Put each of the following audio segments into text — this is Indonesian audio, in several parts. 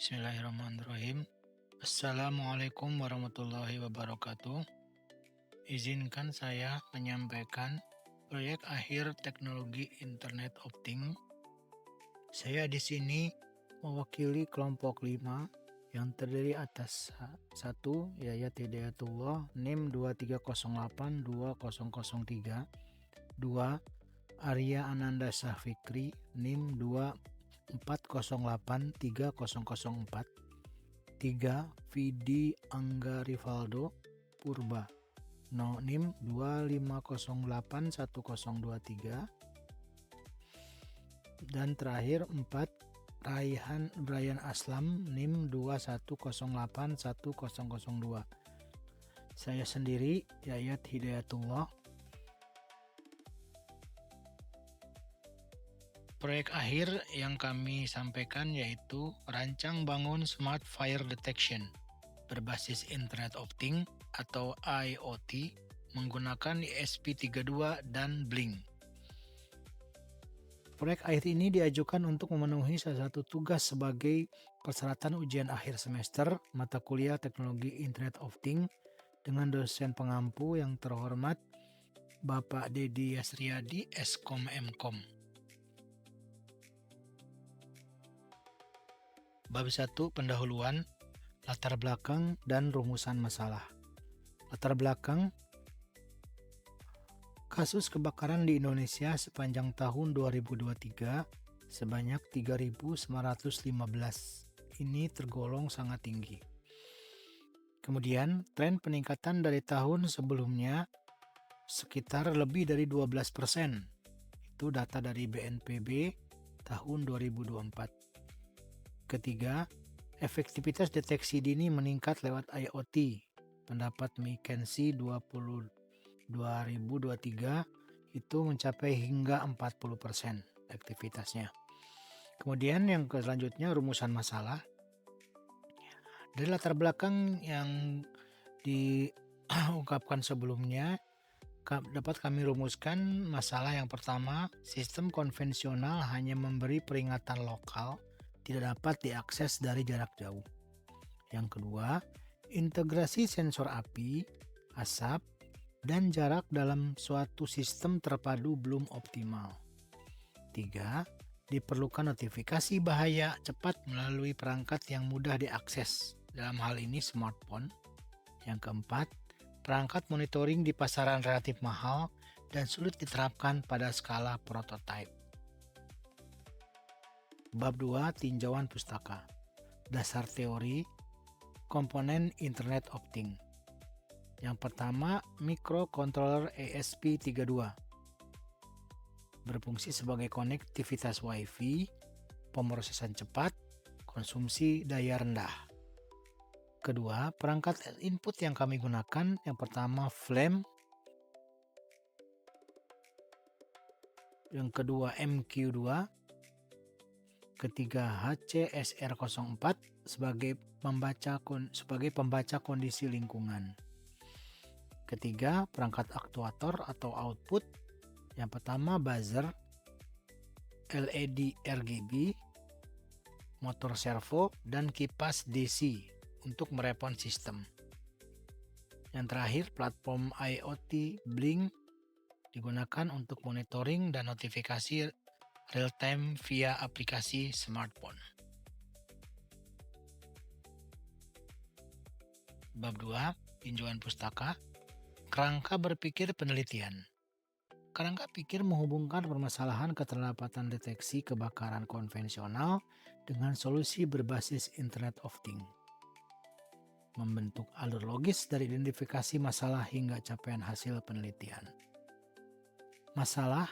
Bismillahirrahmanirrahim. Assalamualaikum warahmatullahi wabarakatuh. Izinkan saya menyampaikan proyek akhir teknologi Internet of Things. Saya di sini mewakili kelompok 5 yang terdiri atas 1 Yayat Hidayatullah NIM 23082003, 2 Arya Ananda Sahfikri NIM 24083004, 3 Vidi Angga Rivaldo Purba NIM 25081023, dan terakhir 4 Brian Aslam NIM 21081002. Saya sendiri Yayat Hidayatullah. Proyek akhir yang kami sampaikan yaitu rancang bangun Smart Fire Detection berbasis Internet of Things atau IoT menggunakan ESP32 dan Blink. Proyek akhir ini diajukan untuk memenuhi salah satu tugas sebagai persyaratan ujian akhir semester mata kuliah Teknologi Internet of Things dengan dosen pengampu yang terhormat Bapak Dedi Yasriadi, Eskom Mkom. Bab 1 Pendahuluan, latar belakang dan rumusan masalah. Latar belakang, kasus kebakaran di Indonesia sepanjang tahun 2023 sebanyak 3.915. Ini tergolong sangat tinggi. Kemudian, tren peningkatan dari tahun sebelumnya sekitar lebih dari 12%. Itu data dari BNPB tahun 2024. Ketiga, efektivitas deteksi dini meningkat lewat IoT. Pendapat McKinsey 2023 itu mencapai hingga 40% aktivitasnya. Kemudian yang selanjutnya rumusan masalah. Dari latar belakang yang diungkapkan sebelumnya, dapat kami rumuskan masalah yang pertama, sistem konvensional hanya memberi peringatan lokal, tidak dapat diakses dari jarak jauh. Yang kedua, integrasi sensor api, asap, dan jarak dalam suatu sistem terpadu belum optimal. 3. Diperlukan notifikasi bahaya cepat melalui perangkat yang mudah diakses, dalam hal ini smartphone. Yang keempat, perangkat monitoring di pasaran relatif mahal dan sulit diterapkan pada skala prototipe. Bab 2 Tinjauan pustaka. Dasar teori komponen Internet of Things. Yang pertama, microcontroller ESP32. Berfungsi sebagai konektivitas Wi-Fi, pemrosesan cepat, konsumsi daya rendah. Kedua, perangkat input yang kami gunakan, yang pertama FLAME, yang kedua MQ2, ketiga HCSR04 sebagai pembaca kondisi lingkungan. Ketiga, perangkat aktuator atau output. Yang pertama buzzer, LED RGB, motor servo, dan kipas DC untuk merespon sistem. Yang terakhir, platform IoT Blink digunakan untuk monitoring dan notifikasi real-time via aplikasi smartphone. Bab 2, Tinjauan pustaka. Kerangka berpikir penelitian. Kerangka pikir menghubungkan permasalahan keterlambatan deteksi kebakaran konvensional dengan solusi berbasis Internet of Things. Membentuk alur logis dari identifikasi masalah hingga capaian hasil penelitian. Masalah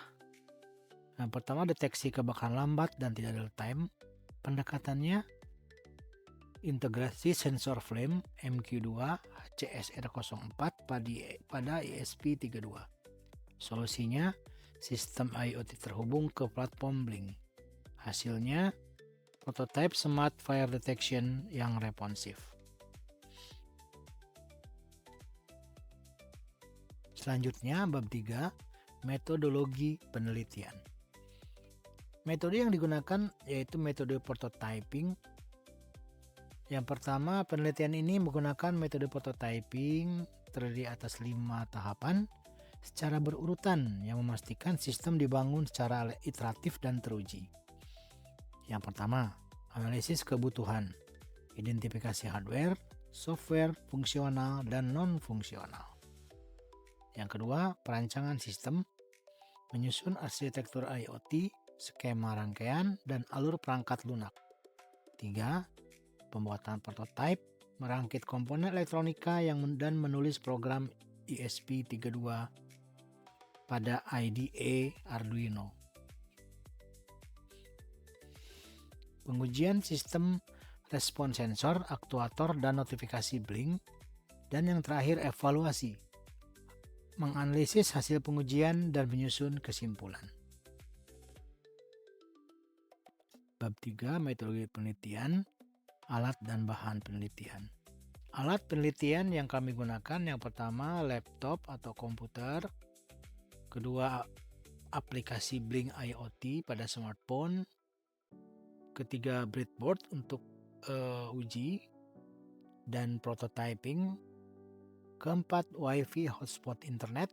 yang pertama, deteksi kebakaran lambat dan tidak real time. Pendekatannya integrasi sensor flame MQ2 HCSR04 pada ESP32. Solusinya, sistem IoT terhubung ke platform Blink. Hasilnya, prototipe Smart Fire Detection yang responsif. Selanjutnya, bab 3, metodologi penelitian. Metode yang digunakan yaitu metode prototyping. Yang pertama, penelitian ini menggunakan metode prototyping terdiri atas 5 tahapan secara berurutan yang memastikan sistem dibangun secara iteratif dan teruji. Yang pertama, analisis kebutuhan, identifikasi hardware, software, fungsional, dan non-fungsional. Yang kedua, perancangan sistem, menyusun arsitektur IoT, skema rangkaian, dan alur perangkat lunak. 3. Pembuatan prototipe, merangkit komponen elektronika dan menulis program ESP32 pada IDE Arduino. Pengujian sistem respon sensor, aktuator, dan notifikasi blink. Dan yang terakhir, evaluasi, menganalisis hasil pengujian dan menyusun kesimpulan. Bab 3, metodologi penelitian, alat dan bahan penelitian. Alat penelitian yang kami gunakan yang pertama laptop atau komputer, kedua aplikasi Blink IoT pada smartphone, ketiga breadboard untuk uji dan prototyping, keempat WiFi hotspot internet,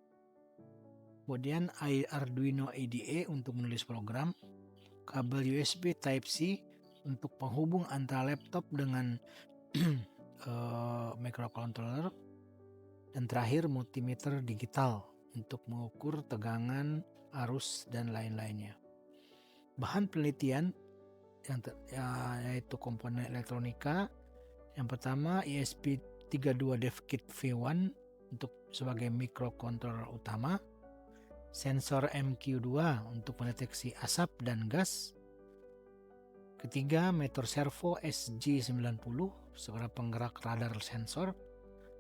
kemudian Arduino IDE untuk menulis program, kabel USB Type-C untuk penghubung antara laptop dengan microcontroller, dan terakhir multimeter digital untuk mengukur tegangan, arus, dan lain-lainnya. Bahan penelitian yaitu komponen elektronika. Yang pertama ESP32 DevKit V1 untuk sebagai microcontroller utama, sensor MQ2 untuk mendeteksi asap dan gas. Ketiga, motor servo SG90 sebagai penggerak radar sensor,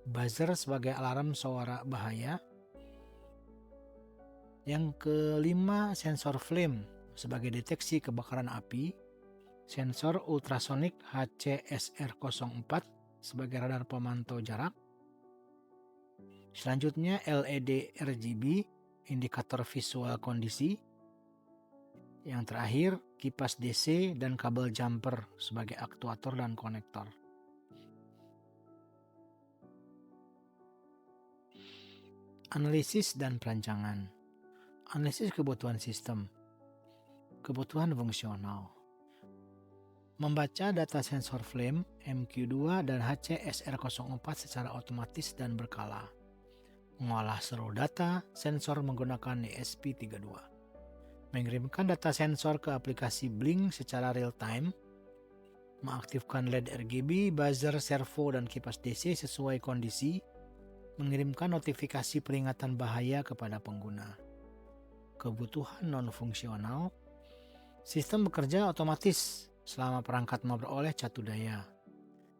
buzzer sebagai alarm suara bahaya. Yang kelima, sensor flame sebagai deteksi kebakaran api, sensor ultrasonik HCSR04 sebagai radar pemantau jarak. Selanjutnya LED RGB, indikator visual kondisi. Yang terakhir, kipas DC dan kabel jumper sebagai aktuator dan konektor. Analisis dan perancangan. Analisis kebutuhan sistem. Kebutuhan fungsional. Membaca data sensor flame, MQ2 dan HCSR04 secara otomatis dan berkala. Mengolah seluruh data sensor menggunakan ESP32. Mengirimkan data sensor ke aplikasi Blink secara real time. Mengaktifkan LED RGB, buzzer, servo, dan kipas DC sesuai kondisi. Mengirimkan notifikasi peringatan bahaya kepada pengguna. Kebutuhan non-fungsional. Sistem bekerja otomatis selama perangkat memperoleh catu daya.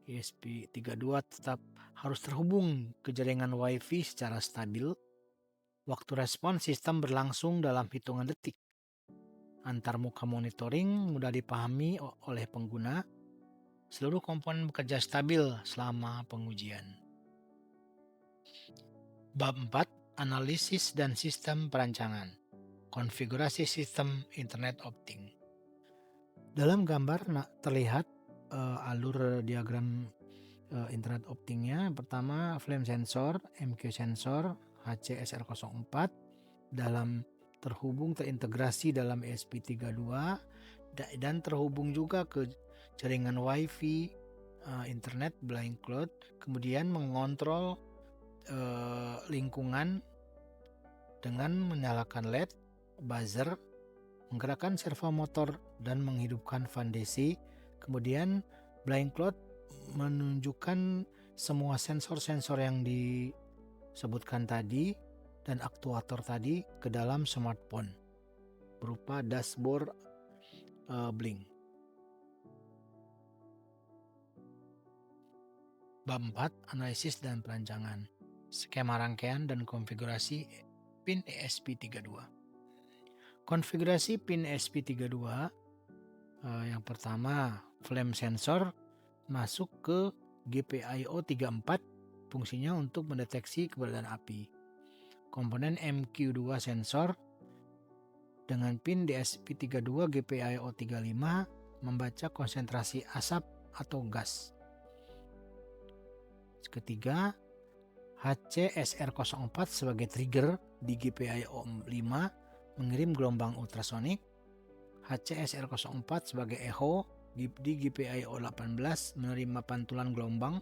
ESP32 tetap harus terhubung ke jaringan WiFi secara stabil. Waktu respon sistem berlangsung dalam hitungan detik. Antar muka monitoring mudah dipahami oleh pengguna. Seluruh komponen bekerja stabil selama pengujian. Bab 4, analisis dan sistem perancangan. Konfigurasi sistem Internet Opting. Dalam gambar terlihat alur diagram Internet Optingnya. Pertama, flame sensor, MQ sensor, HCSR04 dalam terhubung terintegrasi dalam ESP32 dan terhubung juga ke jaringan WiFi, internet, blind cloud, kemudian mengontrol lingkungan dengan menyalakan LED, buzzer, menggerakkan servo motor dan menghidupkan fan DC. Kemudian blind cloud menunjukkan semua sensor-sensor yang disebutkan tadi dan aktuator tadi ke dalam smartphone berupa dashboard Blink. Bab 4, analisis dan perancangan. Skema rangkaian dan konfigurasi pin ESP32. Konfigurasi pin ESP32 yang pertama, flame sensor masuk ke GPIO 34, fungsinya untuk mendeteksi keberadaan api. Komponen MQ2 sensor dengan pin ESP32 GPIO 35 membaca konsentrasi asap atau gas. Ketiga, HCSR04 sebagai trigger di GPIO 5 mengirim gelombang ultrasonik. HCSR04 sebagai echo di GPIO 18 menerima pantulan gelombang.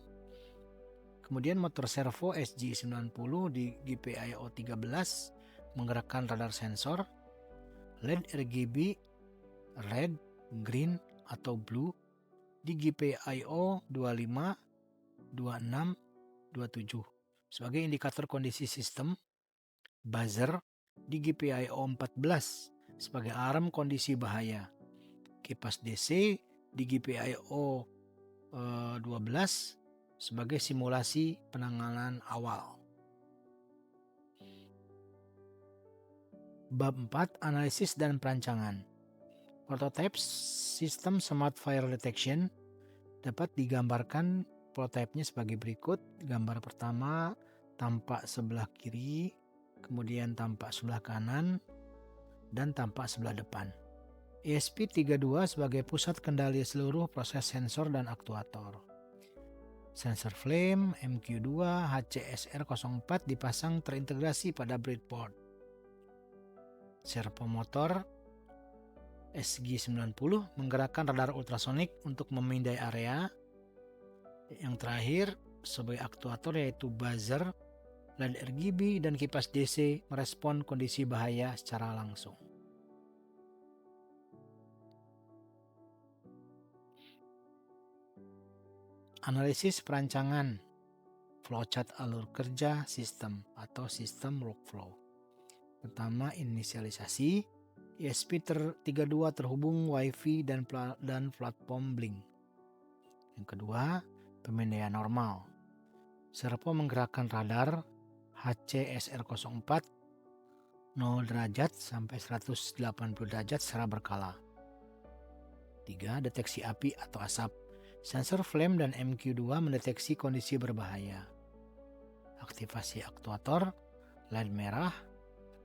Kemudian motor servo SG90 di GPIO 13 menggerakkan radar sensor. LED RGB red, green, atau blue di GPIO 25, 26, 27 sebagai indikator kondisi sistem. Buzzer di GPIO 14 sebagai alarm kondisi bahaya. Kipas DC di GPIO 12 sebagai simulasi penanganan awal. Bab 4, analisis dan perancangan. Prototype sistem Smart Fire Detection dapat digambarkan prototipenya sebagai berikut. Gambar pertama tampak sebelah kiri, kemudian tampak sebelah kanan, dan tampak sebelah depan. ESP32 sebagai pusat kendali seluruh proses sensor dan aktuator. Sensor flame MQ2 HCSR04 dipasang terintegrasi pada breadboard. Servo motor SG90 menggerakkan radar ultrasonik untuk memindai area. Yang terakhir sebagai aktuator yaitu buzzer, LED RGB, dan kipas DC merespon kondisi bahaya secara langsung. Analisis perancangan flowchart alur kerja sistem atau sistem workflow. Pertama, inisialisasi. ESP32 terhubung Wi-Fi dan platform Blink. Yang kedua, pemindaian normal. Servo menggerakkan radar HCSR04 0 derajat sampai 180 derajat secara berkala. 3. Deteksi api atau asap. Sensor flame dan MQ2 mendeteksi kondisi berbahaya. Aktivasi aktuator, LED merah,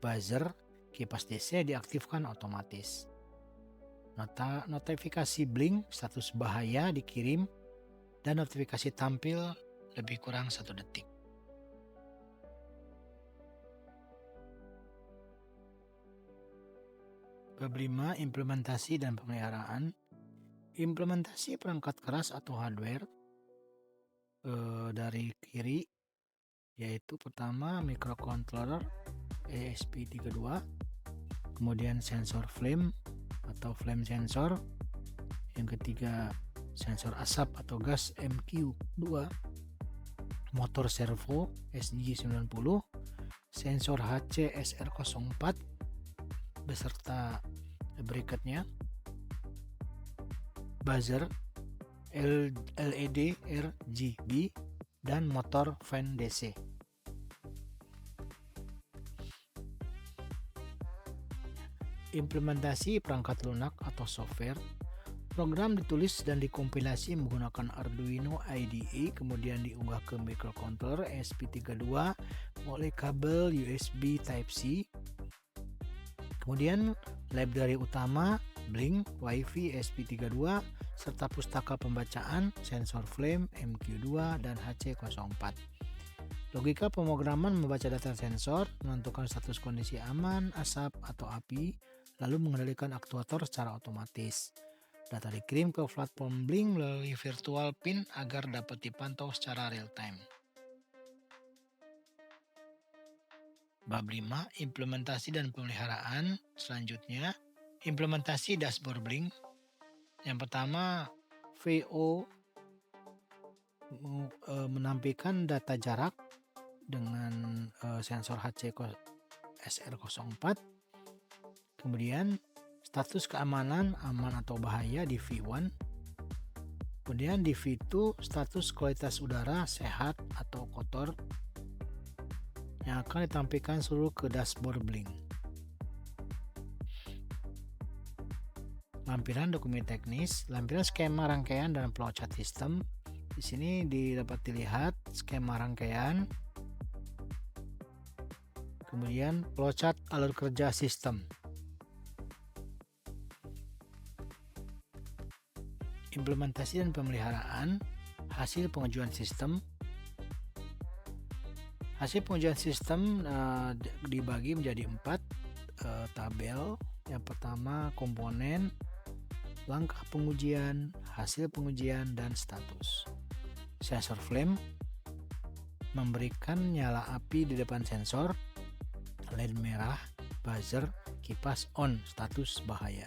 buzzer, kipas DC diaktifkan otomatis. Notifikasi blink status bahaya dikirim dan notifikasi tampil lebih kurang 1 detik. Bab 5, implementasi dan pemeliharaan. Implementasi perangkat keras atau hardware dari kiri, yaitu pertama microcontroller ESP32, kemudian sensor flame atau flame sensor, yang ketiga sensor asap atau gas MQ2, motor servo SG90, sensor HCSR04 beserta bracketnya, buzzer, LED RGB, dan motor fan DC. Implementasi perangkat lunak atau software. Program ditulis dan dikompilasi menggunakan Arduino IDE, kemudian diunggah ke microcontroller ESP32 melalui kabel USB Type-C. Kemudian library utama Blink, Wi-Fi ESP32, serta pustaka pembacaan sensor flame MQ2 dan HC04. Logika pemrograman membaca data sensor, menentukan status kondisi aman, asap atau api, lalu mengendalikan aktuator secara otomatis. Data dikirim ke platform Blink melalui virtual pin agar dapat dipantau secara real time. Bab 5, implementasi dan pemeliharaan. Selanjutnya, implementasi dashboard Blink. Yang pertama, VO menampilkan data jarak dengan sensor HCSR04. Kemudian status keamanan aman atau bahaya di V1. Kemudian di V2 status kualitas udara sehat atau kotor yang akan ditampilkan seluruh ke dashboard Blink. Lampiran dokumen teknis, lampiran skema rangkaian dan flowchart sistem. Di sini dapat dilihat skema rangkaian, kemudian flowchart alur kerja sistem. Implementasi dan pemeliharaan, hasil pengajuan sistem. Hasil pengujian sistem dibagi menjadi 4 tabel. Yang pertama komponen, langkah pengujian, hasil pengujian, dan status. Sensor flame memberikan nyala api di depan sensor, LED merah, buzzer, kipas on, status bahaya,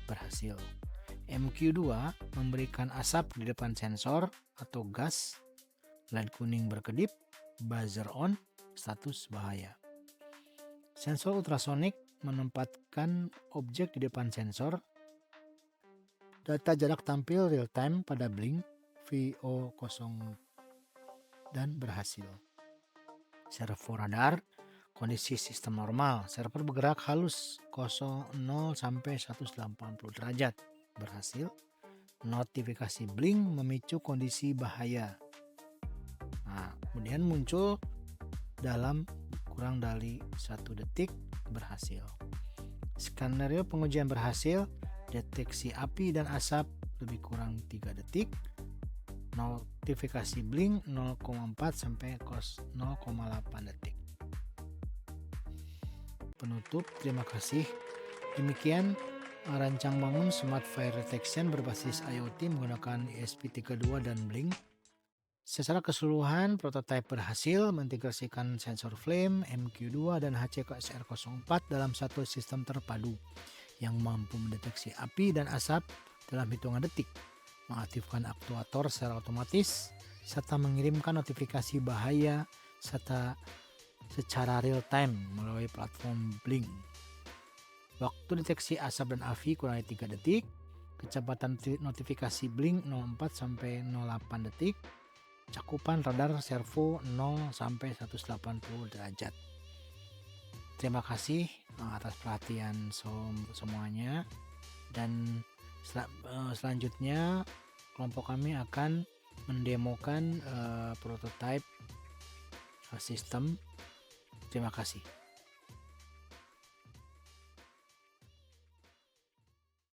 berhasil. MQ2 memberikan asap di depan sensor atau gas, LED kuning berkedip, buzzer on, status bahaya. Sensor ultrasonik menempatkan objek di depan sensor, data jarak tampil real time pada blink VO0 dan berhasil. Servo radar, kondisi sistem normal, server bergerak halus 0 sampai 180 derajat, berhasil. Notifikasi blink memicu kondisi bahaya. Nah, kemudian muncul dalam kurang dari 1 detik, berhasil. Skenario pengujian berhasil, deteksi api dan asap lebih kurang 3 detik, notifikasi blink 0,4 sampai 0,8 detik. Penutup, terima kasih. Demikian rancang bangun Smart Fire Detection berbasis IoT menggunakan ESP32 dan Blink. Secara keseluruhan, prototipe berhasil mengintegrasikan sensor flame, MQ2, dan HCKSR04 dalam satu sistem terpadu yang mampu mendeteksi api dan asap dalam hitungan detik, mengaktifkan aktuator secara otomatis, serta mengirimkan notifikasi bahaya secara real time melalui platform Blink. Waktu deteksi asap dan api kurang dari 3 detik, kecepatan notifikasi Blink 04 sampai 08 detik, cakupan radar servo 0 sampai 180 derajat. Terima kasih atas perhatian semuanya, dan selanjutnya kelompok kami akan mendemokan prototipe sistem. Terima kasih.